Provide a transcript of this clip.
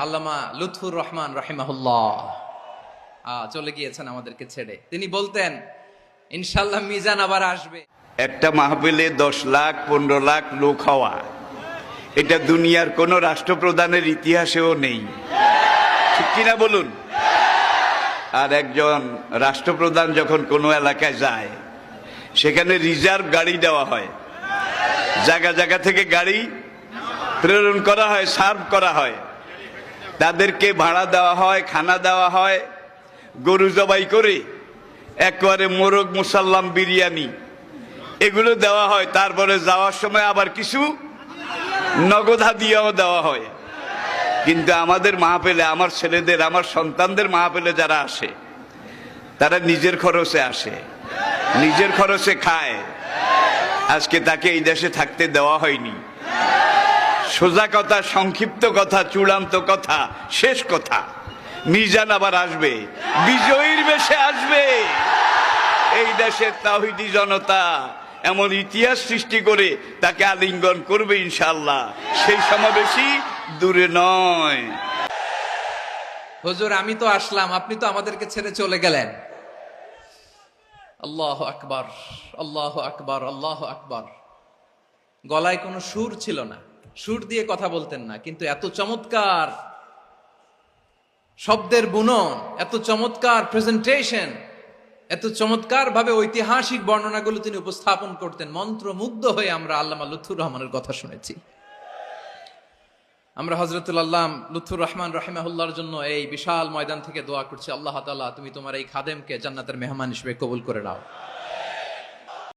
আল্লামা লুৎফুর রহমান রাহিমাহুল্লাহ চলে গিয়েছেন আমাদেরকে ছেড়ে। তিনি বলতেন ইনশাআল্লাহ মিজান আবার আসবে। একটা মাহফিলে 10 লাখ 15 লাখ লোক হওয়া, এটা দুনিয়ার কোন রাষ্ট্রপ্রধানের ইতিহাসেও নেই, ঠিক কিনা বলুন? আর একজন রাষ্ট্রপ্রধান যখন কোনো এলাকায় যায়, সেখানে রিজার্ভ গাড়ি দেওয়া হয়, জায়গা জায়গা থেকে গাড়ি প্রেরণ করা হয়, সার্ভ করা হয়, তাদেরকে ভাড়া দেওয়া হয়, খানা দেওয়া হয়, গরু জবাই করে একেবারে মোরগ মুসাল্লাম বিরিয়ানি এগুলো দেওয়া হয়। তারপরে যাওয়ার সময় আবার কিছু নগদ হাদিয়াও দেওয়া হয়। কিন্তু আমাদের মাহফিলে, আমার ছেলেদের, আমার সন্তানদের মাহফিলে যারা আসে, তারা নিজের খরচে আসে, নিজের খরচে খায়। আজকে তাকে এই দেশে থাকতে দেওয়া হয়নি। সোজা কথা, সংক্ষিপ্ত কথা, চূড়ান্ত কথা, শেষ কথা, মিজান আবার আসবে, বিজয়ীর বেশে আসবে। এই দেশের তাওহীদি জনতা এমন ইতিহাস সৃষ্টি করে তাকে আলিঙ্গন করবে ইনশাআল্লাহ। সেই সমাবেশই দূরে নয়। হুজুর আমি তো আসলাম, আপনি তো আমাদেরকে ছেড়ে চলে গেলেন। আল্লাহু আকবার, আল্লাহু আকবার, আল্লাহু আকবার। গলায় কোনো সুর ছিল না, সুর দিয়ে কথা বলতেন না, কিন্তু এত চমৎকার শব্দের বুনন, এত চমৎকার প্রেজেন্টেশন, এত চমৎকার ভাবে ঐতিহাসিক বর্ণনাগুলো তিনি উপস্থাপন করতেন। মন্ত্রমুগ্ধ হয়ে আমরা আল্লামা লুৎফুর রহমানের কথা শুনেছি। আমরা হযরতুল আল্লাম লুৎফুর রহমান রাহিমাহুল্লাহর জন্য এই বিশাল ময়দান থেকে দোয়া করছি, আল্লাহ তাআলা তুমি তোমার এই খাদেমকে জান্নাতের মেহমান হিসেবে কবুল করে নাও।